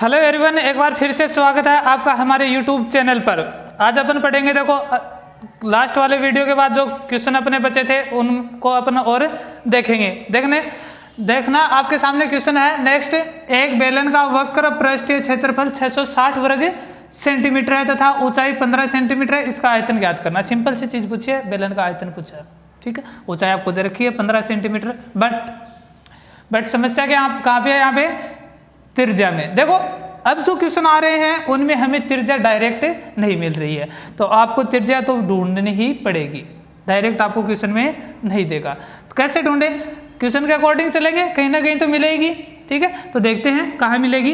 Hello everyone, एक बार फिर से स्वागत है आपका हमारे यूट्यूब चैनल पर। आज अपन पढ़ेंगे, देखो लास्ट वाले वीडियो के बाद जो क्वेश्चन अपने बचे थे उनको अपन और देखेंगे। देखना आपके सामने क्वेश्चन है नेक्स्ट। एक बेलन का वक्र पृष्ठीय क्षेत्रफल 660 वर्ग सेंटीमीटर है तथा ऊंचाई 15 सेंटीमीटर है, इसका आयतन ज्ञात करना। सिंपल सी चीज पूछी है, बेलन का आयतन पूछा है, ठीक है। ऊंचाई आपको दे रखी है 15 सेंटीमीटर, बट समस्या क्या कहाँ पे है? यहाँ पे त्रिज्या में। देखो अब जो क्वेश्चन आ रहे हैं उनमें हमें त्रिज्या डायरेक्ट नहीं मिल रही है, तो आपको त्रिज्या तो ढूंढनी ही पड़ेगी, डायरेक्ट आपको क्वेश्चन में नहीं देगा। तो कैसे ढूंढे? क्वेश्चन के अकॉर्डिंग चलेंगे, कहीं ना कहीं तो मिलेगी, ठीक है। तो देखते हैं कहाँ मिलेगी।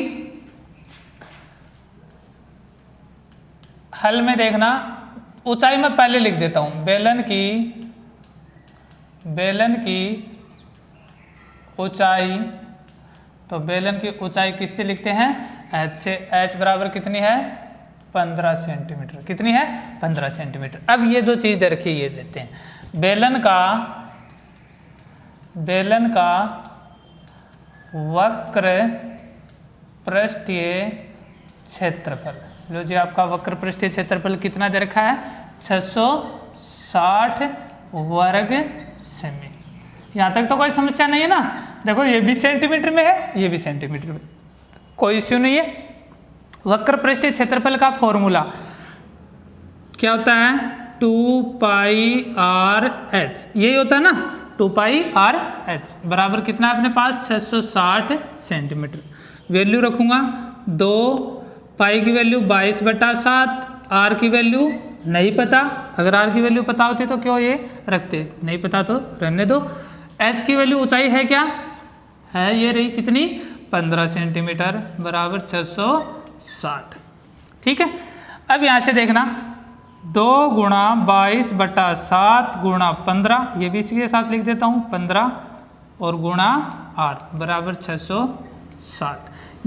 हल में देखना, ऊंचाई मैं पहले लिख देता हूं। बेलन की ऊंचाई, तो बेलन की ऊंचाई किससे लिखते हैं? h से। h बराबर कितनी है? 15 सेंटीमीटर। कितनी है? 15 सेंटीमीटर। अब ये जो चीज दे रखी है ये देते हैं। बेलन का वक्र पृष्ठीय क्षेत्रफल, लो जी, आपका वक्र पृष्ठीय क्षेत्रफल कितना दे रखा है? 660 वर्ग सेमी। यहाँ तक तो कोई समस्या नहीं है ना। देखो ये भी सेंटीमीटर में है, ये भी सेंटीमीटर में, कोई इश्यू नहीं है। वक्र पृष्ठीय क्षेत्रफल का फॉर्मूला क्या होता है? 2πr/h, यही होता है ना, 2πr/h बराबर कितना है अपने पास? 660 सेंटीमीटर। वैल्यू रखूंगा 2, पाई की वैल्यू 22/7, आर की वैल्यू नहीं पता। अगर आर की वैल्यू पता होती तो क्यों ये रखते, नहीं पता तो रहने दो। एच की वैल्यू ऊंचाई है क्या? है ये रही कितनी? 15 सेंटीमीटर बराबर 660, ठीक है। अब यहाँ से देखना 2 गुणा 22/7 गुणा 15, ये भी इसी के साथ लिख देता हूँ 15, और गुणा आर बराबर 660।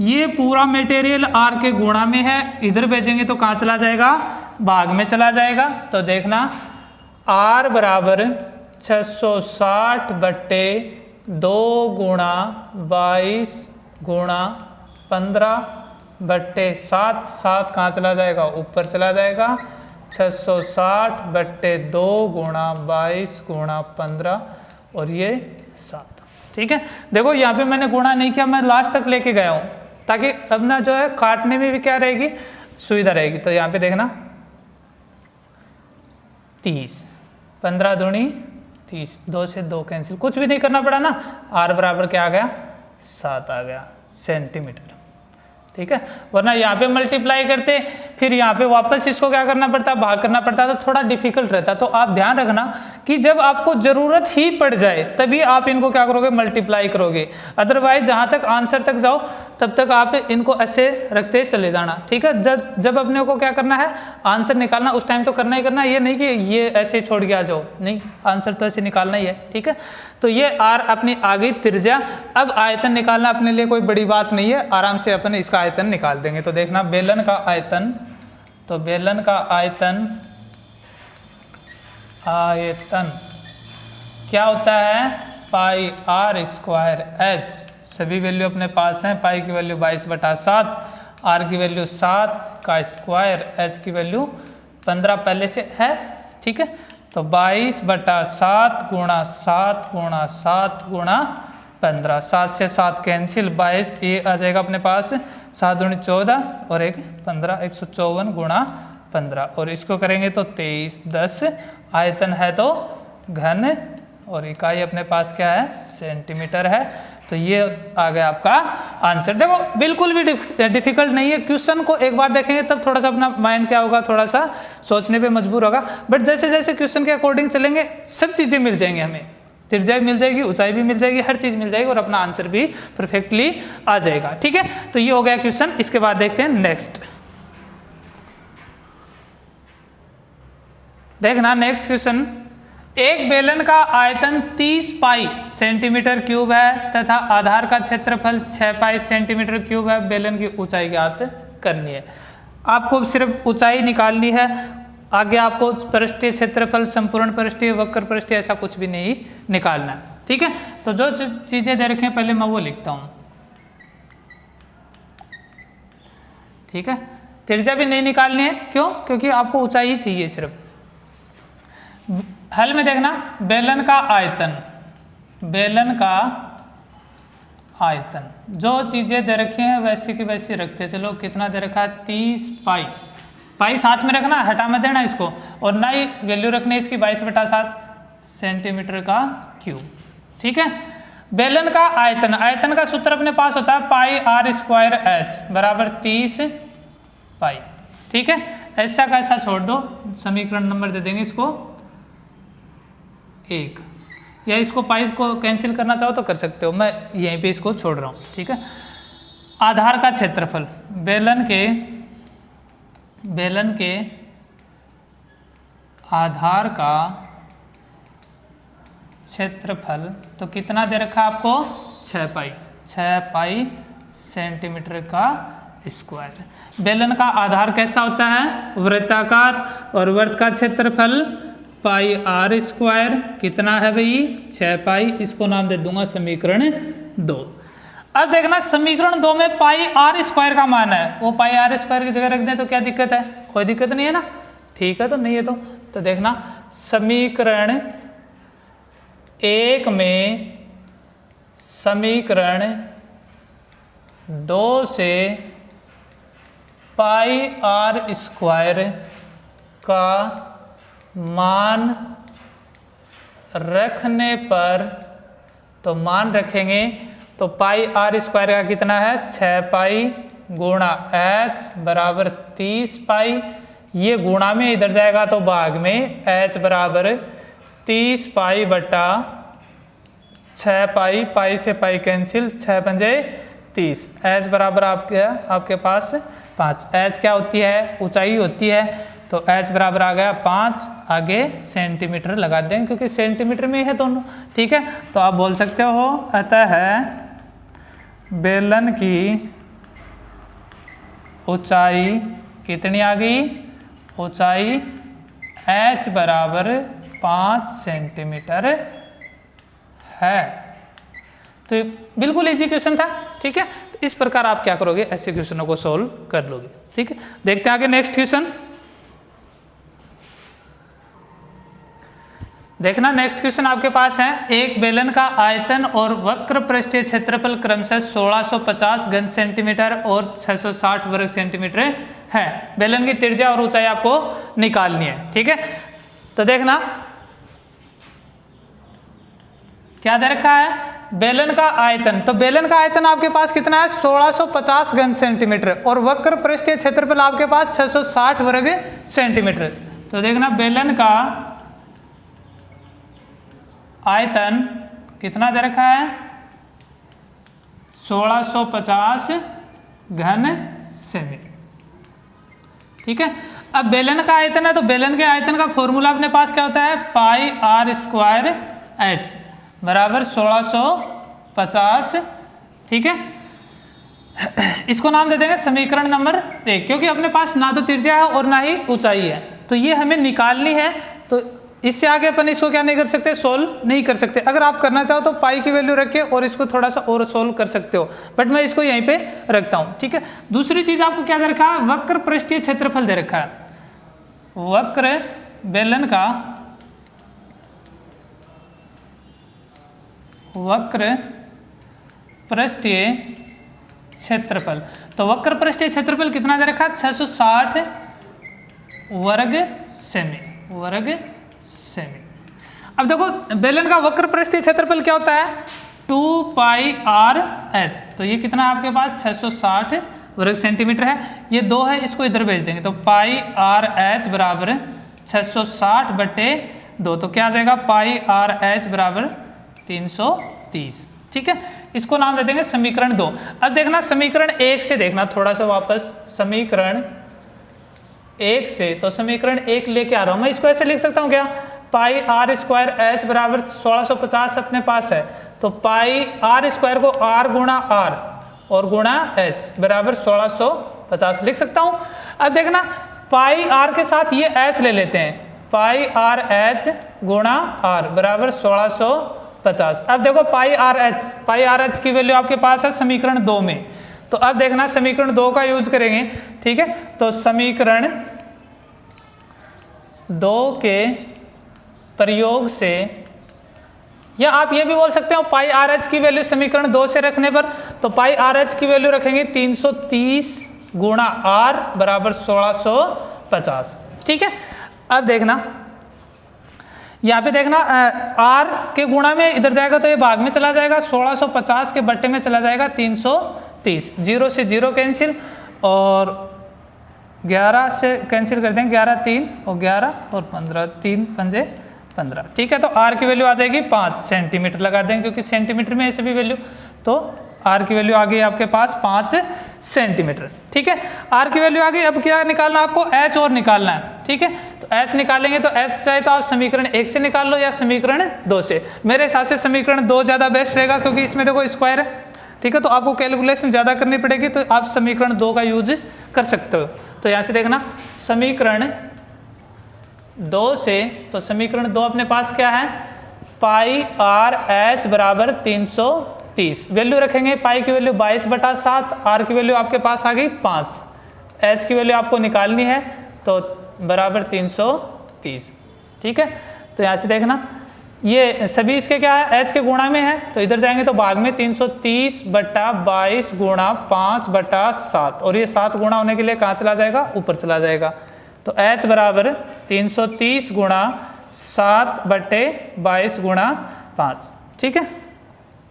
ये पूरा मटेरियल आर के गुणा में है, इधर भेजेंगे तो कहाँ चला जाएगा? भाग में चला जाएगा। तो देखना आर बराबर 660/2 गुणा 22 गुणा 15/7, 7 कहाँ चला जाएगा? ऊपर चला जाएगा। 660/2 गुणा 22 गुणा 15 और ये 7, ठीक है। देखो यहाँ पे मैंने गुणा नहीं किया, मैं लास्ट तक लेके गया हूँ ताकि अब ना जो है काटने में भी क्या रहेगी? सुविधा रहेगी। तो यहाँ पे देखना 30, 15 दूनी 30, 2 से 2 कैंसिल, कुछ भी नहीं करना पड़ा ना। आर बराबर क्या आ गया? 7 आ गया सेंटीमीटर, ठीक है। वरना यहाँ पे मल्टीप्लाई करते फिर यहाँ पे वापस इसको क्या करना पड़ता? भाग करना पड़ता, तो थोड़ा डिफिकल्ट रहता। तो आप ध्यान रखना कि जब आपको जरूरत ही पड़ जाए तभी आप इनको क्या करोगे? मल्टीप्लाई करोगे। अदरवाइज जहाँ तक आंसर तक जाओ तब तक आप इनको ऐसे रखते चले जाना, ठीक है। जब अपने को क्या करना है? आंसर निकालना, उस टाइम तो करना ही करना है, ये नहीं कि ये ऐसे छोड़ के आ जाओ, नहीं, आंसर तो ऐसे निकालना ही है, ठीक है। तो ये आर अपनी आ गई त्रिज्या। अब आयतन निकालना अपने लिए कोई बड़ी बात नहीं है, आराम से अपन इसका आयतन निकाल देंगे। तो देखना बेलन का आयतन, तो बेलन का आयतन क्या होता है? πr²h, सभी वैल्यू अपने पास हैं। पाई की वैल्यू 22/7, आर की वैल्यू 7 का स्क्वायर, एच की वैल्यू 15 पहले से है, ठीक है। तो 22/7 गुणा 7 गुणा 7 गुणा 15, 7 से 7 कैंसिल, 22 ये आ जाएगा अपने पास, 7 दूनी 14 और 1 15, 154 गुणा 15, और इसको करेंगे तो 23, 10। आयतन है तो घन, और इकाई अपने पास क्या है? सेंटीमीटर है। तो ये आ गया आपका आंसर। देखो बिल्कुल भी डिफिकल्ट नहीं है। क्वेश्चन को एक बार देखेंगे तब थोड़ा सा अपना माइंड क्या होगा? थोड़ा सा सोचने पे मजबूर होगा, बट जैसे जैसे क्वेश्चन के अकॉर्डिंग चलेंगे सब चीज़ें मिल जाएंगी हमें। त्रिज्या भी मिल जाएगी, ऊंचाई भी मिल जाएगी, हर चीज़ मिल जाएगी, और अपना आंसर भी परफेक्टली आ जाएगा, ठीक है। तो ये हो गया क्वेश्चन। इसके बाद देखते हैं नेक्स्ट। देखना नेक्स्ट क्वेश्चन। एक बेलन का आयतन 30 पाई सेंटीमीटर क्यूब है तथा आधार का क्षेत्रफल 6 पाई सेंटीमीटर क्यूब है। बेलन की ऊंचाई ज्ञात करनी है। आपको सिर्फ ऊंचाई निकालनी है, आगे आपको पृष्ठीय क्षेत्रफल, संपूर्ण पृष्ठीय, वक्र पृष्ठीय ऐसा कुछ भी नहीं निकालना है, ठीक है। तो जो चीजें दे रखे हैं पहले मैं वो लिखता हूं। ठीक है, त्रिज्या भी नहीं निकालनी है, क्यों? क्योंकि आपको ऊंचाई ही चाहिए सिर्फ। हल में देखना, बेलन का आयतन, बेलन का आयतन, जो चीजें दे रखी हैं वैसी की वैसी रखते चलो। कितना दे रखा है? 30 पाई, पाई साथ में रखना, हटा मत देना इसको, और ना ही वैल्यू रखनी इसकी 22/7 सेंटीमीटर का क्यूब। ठीक है, बेलन का आयतन, आयतन का सूत्र अपने पास होता है पाई आर स्क्वायर एच बराबर 30 पाई। ठीक है, ऐसा का ऐसा छोड़ दो, समीकरण नंबर दे देंगे इसको 1, या इसको पाई को कैंसिल करना चाहो तो कर सकते हो, मैं यहीं पे इसको छोड़ रहा हूँ। ठीक है, आधार का क्षेत्रफल, बेलन के आधार का क्षेत्रफल तो कितना दे रखा है आपको? 6 पाई, 6 पाई सेंटीमीटर का स्क्वायर। बेलन का आधार कैसा होता है? वृत्ताकार, और वृत्त का क्षेत्रफल पाई आर स्क्वायर, कितना है भाई? 6 पाई। इसको नाम दे दूंगा समीकरण 2। अब देखना समीकरण 2 में पाई आर स्क्वायर का मान है, वो पाई आर स्क्वायर की जगह रख दें तो क्या दिक्कत है? कोई दिक्कत नहीं है ना? ठीक है, तो नहीं है तो देखना समीकरण 1 में समीकरण 2 से पाई आर स्क्वायर का मान रखने पर, तो मान रखेंगे तो पाई आर स्क्वायर का कितना है? 6 पाई गुणा एच बराबर 30 पाई। ये गुणा में इधर जाएगा तो भाग में, एच बराबर 30 पाई बटा 6 पाई, पाई से पाई कैंसिल, 6 पंजे 30, एच बराबर आपके पास 5। एच क्या होती है? ऊंचाई होती है, तो एच बराबर आ गया 5, आगे सेंटीमीटर लगा देंगे क्योंकि सेंटीमीटर में है दोनों। ठीक है, तो आप बोल सकते हो अतः बेलन की ऊंचाई कितनी आ गई? ऊंचाई h बराबर 5 सेंटीमीटर है। तो बिल्कुल इजी क्वेश्चन था। ठीक है, तो इस प्रकार आप क्या करोगे? ऐसे क्वेश्चनों को सोल्व कर लोगे। ठीक है, देखते हैं आगे नेक्स्ट क्वेश्चन। देखना नेक्स्ट क्वेश्चन आपके पास है, एक बेलन का आयतन और वक्र पृष्ठीय क्षेत्रफल क्रमशः 1650 घन सेंटीमीटर और 660 वर्ग सेंटीमीटर है। बेलन की त्रिज्या और ऊंचाई आपको निकालनी है। ठीक है, तो देखना क्या दे रखा है? बेलन का आयतन, तो बेलन का आयतन आपके पास कितना है? 1650 घन सेंटीमीटर, और वक्र पृष्ठीय क्षेत्रफल आपके पास 660 वर्ग सेंटीमीटर। तो देखना बेलन का आयतन कितना दे रखा है? 1650 घन सेमी। ठीक है, अब बेलन का आयतन है तो बेलन के आयतन का फॉर्मूला अपने पास क्या होता है? पाई आर स्क्वायर एच बराबर 1650। ठीक है, इसको नाम दे देंगे समीकरण नंबर 1, क्योंकि अपने पास ना तो त्रिज्या है और ना ही ऊंचाई है, तो ये हमें निकालनी है। तो इससे आगे अपन इसको क्या नहीं कर सकते? सोल्व नहीं कर सकते। अगर आप करना चाहो तो पाई की वैल्यू रख के और इसको थोड़ा सा और सोल्व कर सकते हो, बट मैं इसको यहीं पे रखता हूं। ठीक है, दूसरी चीज आपको क्या दे रखा है? वक्र पृष्ठीय क्षेत्रफल दे रखा है। वक्र बेलन का वक्र पृष्ठीय क्षेत्रफल, तो वक्र पृष्ठीय क्षेत्रफल कितना दे रखा है? 660 वर्ग सेमी, वर्ग सेमी। अब देखो बेलन का वक्र पृष्ठीय क्षेत्रफल क्या होता है? 2 पाई आर एच, तो ये कितना है आपके पास? 660 वर्ग सेंटीमीटर है। ये 2 है, इसको इधर भेज देंगे तो पाई आर एच बराबर 660 बटे 2, तो क्या आ जाएगा? पाई आर एच बराबर 330। ठीक है, इसको नाम दे देंगे समीकरण 2। अब देखना समीकरण 1 से देखना थोड़ा सा वापस, समीकरण 1 से, तो समीकरण 1 लेके आ रहा हूं मैं। इसको ऐसे लिख सकता हूं क्या? पाई आर स्क्वायर एच बराबर 1650 अपने पास है, तो पाई आर स्क्वायर को आर गुणा आर और गुणा एच बराबर 1650 लिख सकता हूं। अब देखना पाई आर के साथ ये एच ले लेते हैं, पाई आर एच गुणा आर बराबर 1650। अब देखो पाई आर एच की वैल्यू आपके पास है समीकरण 2 में, तो अब देखना समीकरण 2 का यूज करेंगे, ठीक है। तो समीकरण 2 के प्रयोग से, या आप ये भी बोल सकते हो पाई आर एच की वैल्यू समीकरण 2 से रखने पर, तो पाई आर एच की वैल्यू रखेंगे 330 गुणा आर बराबर 1650, ठीक है। अब देखना यहाँ पे देखना आर के गुणा में इधर जाएगा तो ये भाग में चला जाएगा, 1650 के बट्टे में चला जाएगा 330, 0 से 0 कैंसिल और 11 से कैंसिल कर देंगे, 11 3 और 11 और 15, 3 पंजे 15, ठीक है। तो आर की वैल्यू आ जाएगी 5 सेंटीमीटर लगा देंगे क्योंकि सेंटीमीटर में ऐसे भी वैल्यू, तो आर की वैल्यू आ गई आपके पास 5 सेंटीमीटर, ठीक है। आर की वैल्यू आ गई, अब क्या निकालना आपको, एच और निकालना है, ठीक है। तो एच निकालेंगे तो एच चाहे तो आप समीकरण 1 से निकाल लो या समीकरण 2 से। मेरे हिसाब से समीकरण 2 ज़्यादा बेस्ट रहेगा क्योंकि इसमें देखो स्क्वायर है, ठीक है। तो आपको कैलकुलेशन ज़्यादा करनी पड़ेगी, तो आप समीकरण 2 का यूज कर सकते हो। तो यहाँ से देखना समीकरण 2 से, तो समीकरण 2 अपने पास क्या है, पाई आर एच बराबर 330, वैल्यू रखेंगे पाई की वैल्यू 22/7, आर की वैल्यू आपके पास आ गई 5, एच की वैल्यू आपको निकालनी है तो बराबर 330, ठीक है। तो यहाँ से देखना ये सभी इसके क्या है, एच के गुणा में है, तो इधर जाएंगे तो भाग में 330/22 गुणा 5/7, और ये 7 गुणा होने के लिए कहाँ चला जाएगा, ऊपर चला जाएगा। तो h बराबर 330 गुणा 7/22 गुणा 5, ठीक है।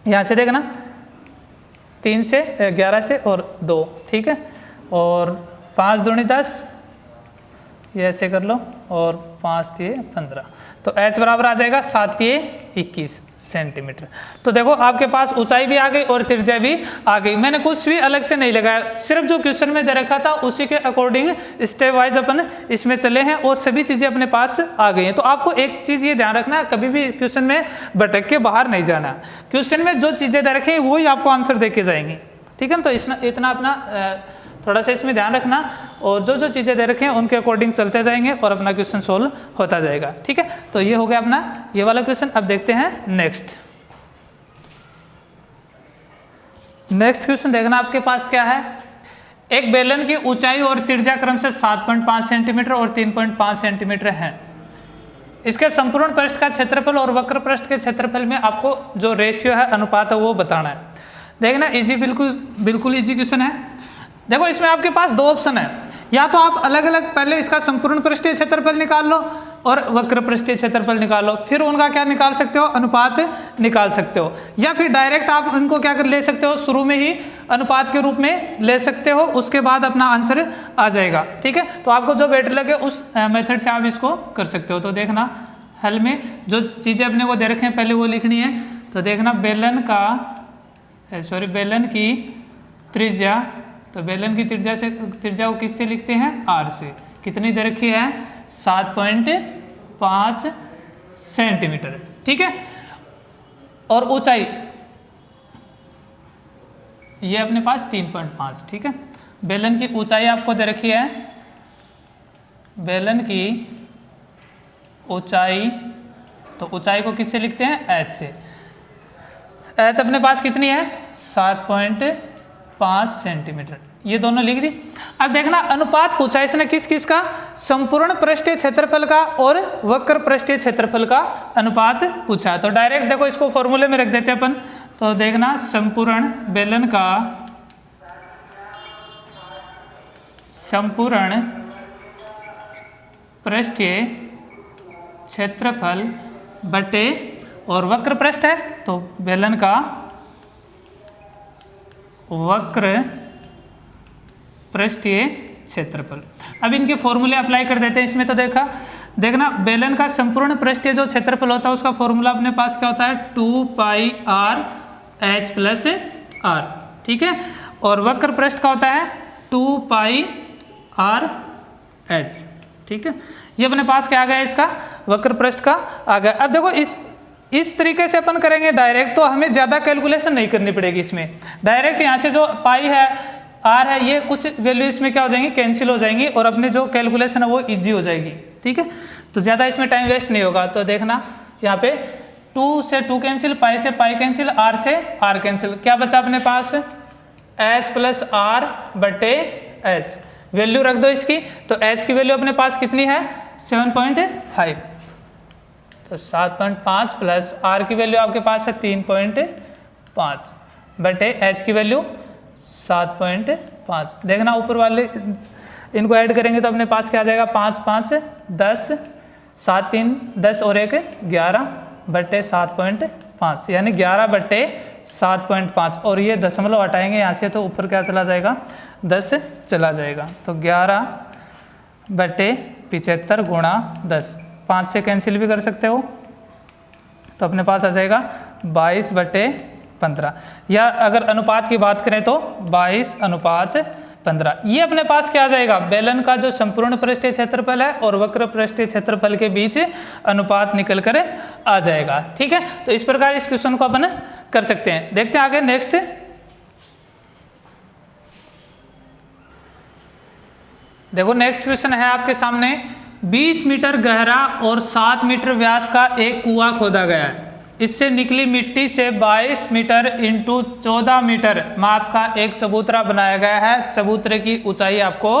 यहाँ से देखना 3 से 11 से और 2, ठीक है, और 5 दूनी 10, ये ऐसे कर लो, और 5 3 15, तो h बराबर आ जाएगा 7 3 21 सेंटीमीटर। तो देखो आपके पास ऊंचाई भी आ गई और त्रिज्या भी आ गई, मैंने कुछ भी अलग से नहीं लगाया, सिर्फ जो क्वेश्चन में दे रखा था उसी के अकॉर्डिंग स्टेप वाइज अपन इसमें चले हैं और सभी चीज़ें अपने पास आ गई हैं। तो आपको एक चीज़ ये ध्यान रखना है, कभी भी क्वेश्चन में भटक के बाहर नहीं जाना, क्वेश्चन में जो चीज़ें दे रखी हैं वही आपको आंसर दे के जाएंगी, ठीक है। तो इतना अपना थोड़ा सा इसमें ध्यान रखना, और जो जो चीज़ें दे रखे हैं उनके अकॉर्डिंग चलते जाएंगे और अपना क्वेश्चन सोल्व होता जाएगा, ठीक है। तो ये हो गया अपना ये वाला क्वेश्चन। अब देखते हैं नेक्स्ट क्वेश्चन। देखना आपके पास क्या है, एक बेलन की ऊंचाई और त्रिज्या क्रम से 7.5 सेंटीमीटर और 3.5 सेंटीमीटर है। इसके संपूर्ण पृष्ठ का क्षेत्रफल और वक्र पृष्ठ के क्षेत्रफल में आपको जो रेशियो है, अनुपात है, वो बताना है। देखना इजी, बिल्कुल इजी क्वेश्चन है। देखो इसमें आपके पास 2 ऑप्शन है, या तो आप अलग अलग पहले इसका संपूर्ण पृष्ठीय क्षेत्रफल निकाल लो और वक्र पृष्ठीय क्षेत्रफल निकाल लो, फिर उनका क्या निकाल सकते हो, अनुपात निकाल सकते हो, या फिर डायरेक्ट आप उनको क्या कर ले सकते हो, शुरू में ही अनुपात के रूप में ले सकते हो, उसके बाद अपना आंसर आ जाएगा, ठीक है। तो आपको जो बेटर लगे उस मेथड से आप इसको कर सकते हो। तो देखना हल में जो चीज़ें अपने को दे रखे हैं पहले वो लिखनी है। तो देखना बेलन की त्रिज्या, तो बेलन की त्रिज्या को किससे लिखते हैं, आर से, कितनी दे रखी है, 7.5 सेंटीमीटर, ठीक है। और ऊंचाई ये अपने पास 3.5, ठीक है। बेलन की ऊंचाई आपको दे रखी है, बेलन की ऊंचाई, तो ऊंचाई को किससे लिखते हैं, h से। h अपने पास कितनी है, 7.5 सेंटीमीटर, ये दोनों लिख दी। अब देखना अनुपात पूछा इसने किस किस का, संपूर्ण पृष्ठीय क्षेत्रफल का और वक्र पृष्ठीय क्षेत्रफल का अनुपात पूछा है। तो डायरेक्ट देखो इसको फॉर्मूले में रख देते हैं अपन। तो देखना संपूर्ण बेलन का संपूर्ण पृष्ठीय क्षेत्रफल बटे, और वक्र पृष्ठ है तो बेलन का वक्र पृष्ठीय क्षेत्रफल। अब इनके फॉर्मूले अप्लाई कर देते हैं इसमें। तो देखना बेलन का संपूर्ण पृष्ठीय जो क्षेत्रफल होता है उसका फॉर्मूला अपने पास क्या होता है, 2πr h प्लस r, ठीक है। और वक्र पृष्ठ का होता है 2πr h, ठीक है। ये अपने पास क्या आ गया, इसका वक्र पृष्ठ का आ गया। अब देखो इस तरीके से अपन करेंगे डायरेक्ट, तो हमें ज़्यादा कैलकुलेशन नहीं करनी पड़ेगी इसमें। डायरेक्ट यहाँ से जो पाई है, आर है, ये कुछ वैल्यू इसमें क्या हो जाएंगी, कैंसिल हो जाएंगी, और अपनी जो कैलकुलेशन है वो इजी हो जाएगी, ठीक है। तो ज़्यादा इसमें टाइम वेस्ट नहीं होगा। तो देखना यहाँ पे 2 से 2 कैंसिल, पाई से पाई कैंसिल, आर से आर कैंसिल, क्या बचा अपने पास एच प्लस आर बटे एच, वैल्यू रख दो इसकी। तो एच की वैल्यू अपने पास कितनी है 7.5, तो 7.5 प्लस आर की वैल्यू आपके पास है 3.5 बटे एच की वैल्यू 7.5। देखना ऊपर वाले इनको ऐड करेंगे तो अपने पास क्या आ जाएगा 5 5 10, 7 3 10 और 1 11 बटे 7.5, यानी 11 बटे 7.5। और ये दशमलव हटाएंगे यहाँ से तो ऊपर क्या चला जाएगा 10 चला जाएगा। तो 11 बटे 75 गुणा 10, 5 से कैंसिल भी कर सकते हो, तो अपने पास आ जाएगा 22 बटे 15। या अगर अनुपात की बात करें तो 22:15। ये अपने पास क्या आ जाएगा बेलन का जो संपूर्ण पृष्ठीय क्षेत्रफल है और वक्र पृष्ठीय क्षेत्रफल के बीच अनुपात निकल कर आ जाएगा। ठीक है, तो इस प्रकार इस क्वेश्चन को अपन कर सकते हैं। देखते हैं आगे नेक्स्ट। देखो नेक्स्ट क्वेश्चन है आपके सामने, 20 मीटर गहरा और 7 मीटर व्यास का एक कुआं खोदा गया है। इससे निकली मिट्टी से 22 मीटर इंटू 14 मीटर माप का एक चबूतरा बनाया गया है। चबूतरे की ऊंचाई आपको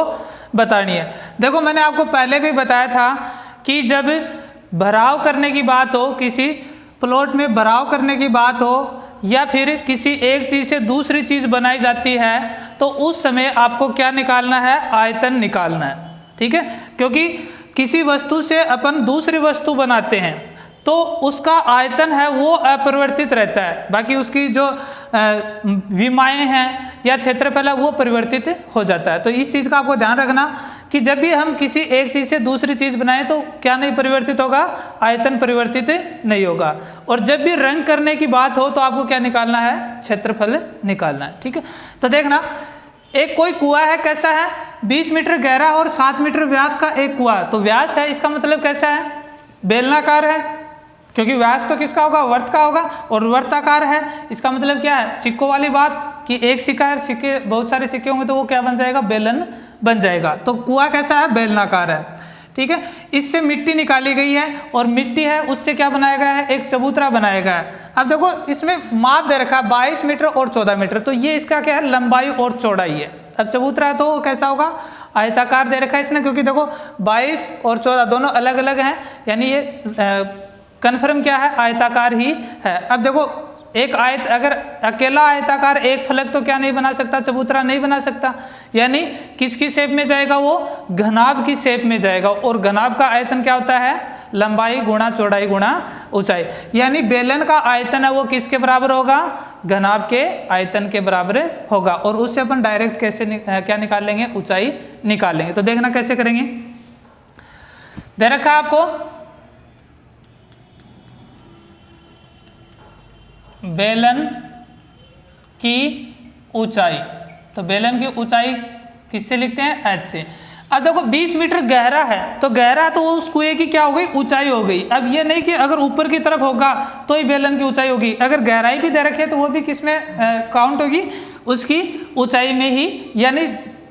बतानी है। देखो मैंने आपको पहले भी बताया था कि जब भराव करने की बात हो, किसी प्लॉट में भराव करने की बात हो या फिर किसी एक चीज़ से दूसरी चीज़ बनाई जाती है तो उस समय आपको क्या निकालना है आयतन निकालना है। ठीक है, क्योंकि किसी वस्तु से अपन दूसरी वस्तु बनाते हैं तो उसका आयतन है वो अपरिवर्तित रहता है, बाकी उसकी जो विमाएँ हैं या क्षेत्रफल है वो परिवर्तित हो जाता है। तो इस चीज़ का आपको ध्यान रखना कि जब भी हम किसी एक चीज़ से दूसरी चीज़ बनाएं तो क्या नहीं परिवर्तित होगा, आयतन परिवर्तित नहीं होगा। और जब भी रंग करने की बात हो तो आपको क्या निकालना है, क्षेत्रफल निकालना है। ठीक है, तो देखना एक कोई कुआं है, कैसा है 20 मीटर गहरा और 7 मीटर व्यास का एक कुआं। तो व्यास है, इसका मतलब कैसा है बेलनाकार है, क्योंकि व्यास तो किसका होगा वर्त का होगा, और वर्ताकार है इसका मतलब क्या है सिक्कों वाली बात कि एक सिक्का है, सिक्के बहुत सारे सिक्के होंगे तो वो क्या बन जाएगा बेलन बन जाएगा। तो कुआं कैसा है बेलनाकार है। ठीक है, इससे मिट्टी निकाली गई है और मिट्टी है उससे क्या बनाया गया है एक चबूतरा बनाया गया है। अब देखो इसमें माप दे रखा है 22 मीटर और 14 मीटर, तो ये इसका क्या है लंबाई और चौड़ाई है। अब चबूतरा है तो वो कैसा होगा आयताकार दे रखा है इसने, क्योंकि देखो 22 और 14 दोनों अलग अलग हैं, यानी ये कन्फर्म क्या है आयताकार ही है। अब देखो एक आयत अगर अकेला आयताकार एक फलक तो क्या नहीं बना सकता, चबूतरा नहीं बना सकता, यानी किसकी शेप में जाएगा वो घनाभ की शेप में जाएगा। और घनाभ का आयतन क्या होता है लंबाई गुणा चौड़ाई गुणा ऊंचाई, यानी बेलन का आयतन है वो किसके बराबर होगा घनाभ के आयतन के बराबर होगा। और उससे अपन डायरेक्ट कैसे क्या निकाल लेंगे ऊंचाई निकाल लेंगे। तो देखना कैसे करेंगे, दे रखा है आपको बेलन की ऊंचाई, तो बेलन की ऊंचाई किससे लिखते हैं h से। अब देखो 20 मीटर गहरा है तो गहरा तो उस कुएं की क्या हो गई ऊंचाई हो गई। अब ये नहीं कि अगर ऊपर की तरफ होगा तो ही बेलन की ऊंचाई होगी, अगर गहराई भी दे रखी है तो वो भी किस में काउंट होगी उसकी ऊंचाई में ही, यानी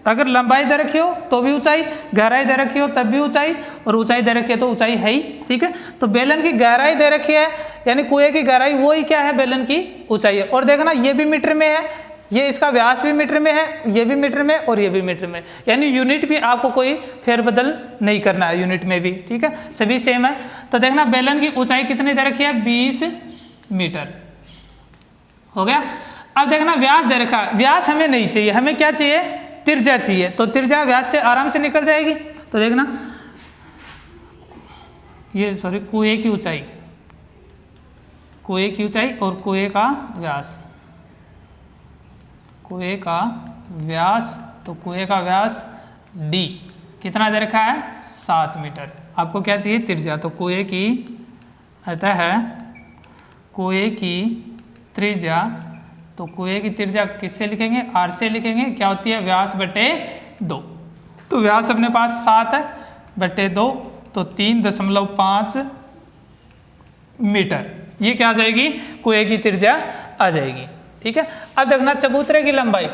अगर लंबाई दे रखी हो तो भी ऊंचाई, गहराई दे रखी हो तब भी ऊंचाई, और ऊंचाई दे रखी है तो ऊंचाई है ही। ठीक है, तो बेलन की गहराई दे रखी है यानी कुएं की गहराई वो ही क्या है बेलन की ऊंचाई है। और देखना ये भी मीटर में है, ये इसका व्यास भी मीटर में है, ये भी मीटर में और ये भी मीटर में, यानी यूनिट भी आपको कोई फेरबदल नहीं करना है यूनिट में भी। ठीक है, सभी सेम है। तो देखना बेलन की ऊंचाई कितनी दे रखी है 20 मीटर हो गया। अब देखना व्यास दे रखा, व्यास हमें नहीं चाहिए, हमें क्या चाहिए त्रिज्या चाहिए, तो त्रिज्या व्यास से आराम से निकल जाएगी। तो देखना ये सॉरी कुएं की ऊंचाई, कुएं की ऊंचाई और कुएं का व्यास, कुएं का व्यास, तो कुएं का व्यास d कितना दे रखा है 7 मीटर। आपको क्या चाहिए त्रिज्या, तो कुएं की अतः है कुएं की त्रिज्या, तो कुएं की त्रिज्या किससे लिखेंगे r से लिखेंगे, क्या होती है व्यास बटे 2। तो व्यास अपने पास 7 है बटे 2 तो 3.5 मीटर, ये क्या आ जाएगी कुएं की त्रिज्या आ जाएगी। ठीक है, अब देखना चबूतरे की लंबाई,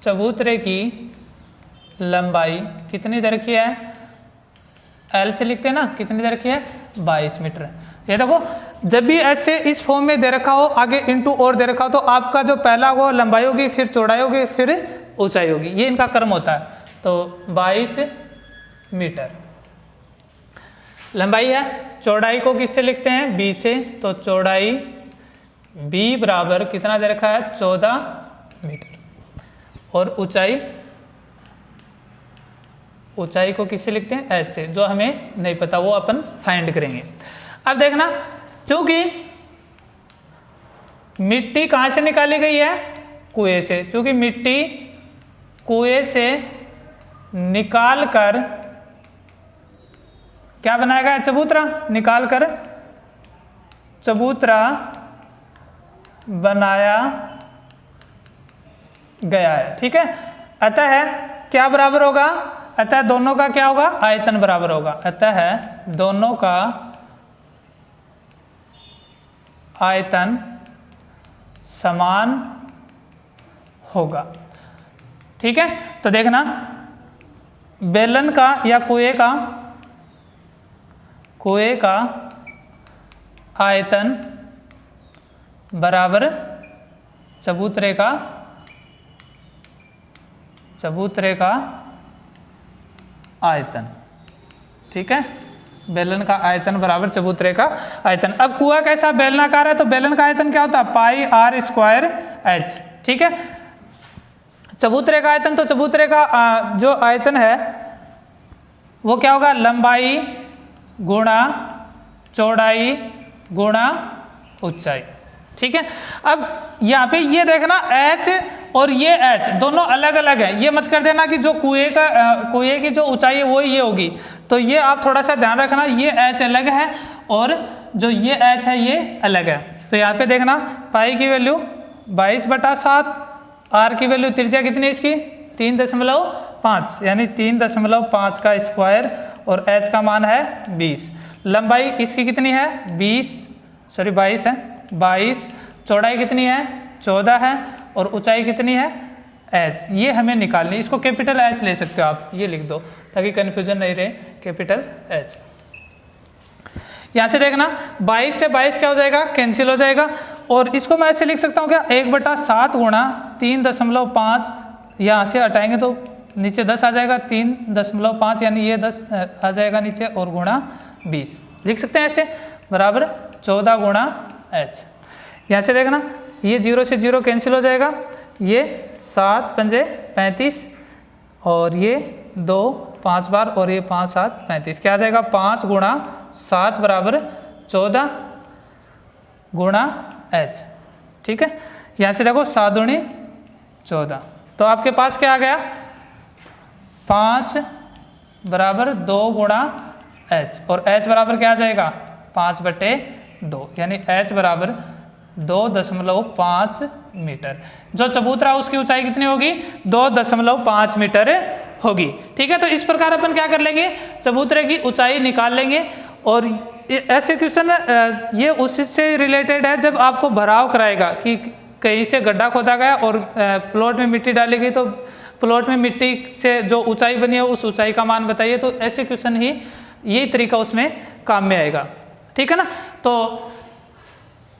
चबूतरे की लंबाई कितनी दे रखी है L से लिखते हैं ना, कितनी दे रखी है 22 मीटर। ये देखो, जब भी ऐसे इस फॉर्म में दे रखा हो, आगे इंटू और दे रखा हो, तो आपका जो पहला वो लंबाई होगी, फिर चौड़ाई होगी, फिर ऊंचाई होगी, ये इनका क्रम होता है। तो 22 मीटर लंबाई है। चौड़ाई को किससे लिखते हैं? b से। तो चौड़ाई b बराबर कितना दे रखा है? 14 मीटर। और ऊंचाई को किससे लिखते हैं? h से। जो हमें नहीं पता वो अपन फाइंड करेंगे। अब देखना, चूंकि मिट्टी कहाँ से निकाली गई है? कुएं से। चूंकि मिट्टी कुएं से निकाल कर क्या बनाया गया? चबूतरा। निकाल कर चबूतरा बनाया गया है, ठीक है। अतः क्या बराबर होगा? अतः दोनों का क्या होगा? आयतन बराबर होगा। अतः दोनों का आयतन समान होगा, ठीक है। तो देखना, बेलन का या कुएं का आयतन बराबर चबूतरे का आयतन, ठीक है। बेलन का आयतन बराबर चबूतरे का आयतन। अब कुआं कैसा? बेलनाकार है, तो बेलन का आयतन क्या होता है? पाई r स्क्वायर h, ठीक है। चबूतरे का आयतन, तो चबूतरे का जो आयतन है वो क्या होगा? लंबाई गुणा चौड़ाई गुणा ऊंचाई, ठीक है। अब यहाँ पे ये देखना, h और ये h दोनों अलग अलग है। ये मत कर देना कि जो कुएं की जो ऊंचाई है वो ये होगी। तो ये आप थोड़ा सा ध्यान रखना, ये h अलग है और जो ये h है ये अलग है। तो यहाँ पे देखना, पाई की वैल्यू 22/7, r की वैल्यू त्रिज्या कितनी है इसकी? 3.5, यानी 3.5 का स्क्वायर, और h का मान है 20। लंबाई इसकी कितनी है? 22 है, 22। चौड़ाई कितनी है? 14 है। और ऊंचाई कितनी है? h। ये हमें निकालनी, इसको कैपिटल H ले सकते हो आप, ये लिख दो ताकि कन्फ्यूजन नहीं रहे, कैपिटल H। यहाँ से देखना, 22 से 22 क्या हो जाएगा? कैंसिल हो जाएगा। और इसको मैं ऐसे लिख सकता हूँ क्या? 1/7 गुणा 3.5, यहाँ से हटाएंगे तो नीचे 10 आ जाएगा, 3.5 यानी ये 10 आ जाएगा नीचे, और गुणा 20 लिख सकते हैं ऐसे, बराबर 14 गुणा h। यहाँ से देखना, ये 0 से 0 कैंसिल हो जाएगा, ये 7 पंजे 35, और ये 2 5 बार, और ये 5 7 35, क्या आ जाएगा? 5 गुणा 7 बराबर 14 गुणा h, ठीक है। यहाँ से देखो 7 दूनी 14, तो आपके पास क्या आ गया? 5 बराबर 2 गुणा h, और h बराबर क्या आ जाएगा? 5/2, यानी h बराबर 2.5 मीटर। जो चबूतरा उसकी ऊंचाई कितनी होगी? 2.5 मीटर होगी, ठीक है। तो इस प्रकार अपन क्या कर लेंगे? चबूतरे की ऊंचाई निकाल लेंगे। और ऐसे क्वेश्चन ये उससे रिलेटेड है जब आपको भराव कराएगा कि कहीं से गड्ढा खोदा गया और प्लॉट में मिट्टी डाली गई, तो प्लॉट में मिट्टी से जो ऊंचाई बनी है उस ऊंचाई का मान बताइए। तो ऐसे क्वेश्चन ही, यही तरीका उसमें काम में आएगा, ठीक है ना। तो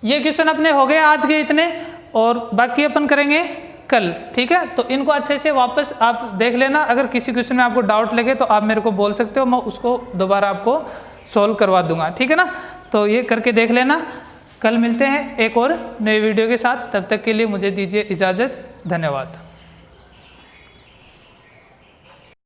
ये क्वेश्चन अपने हो गए आज के इतने, और बाकी अपन करेंगे कल, ठीक है। तो इनको अच्छे से वापस आप देख लेना। अगर किसी क्वेश्चन में आपको डाउट लगे तो आप मेरे को बोल सकते हो, मैं उसको दोबारा आपको सॉल्व करवा दूंगा, ठीक है ना। तो ये करके देख लेना। कल मिलते हैं एक और नए वीडियो के साथ, तब तक के लिए मुझे दीजिए इजाज़त। धन्यवाद।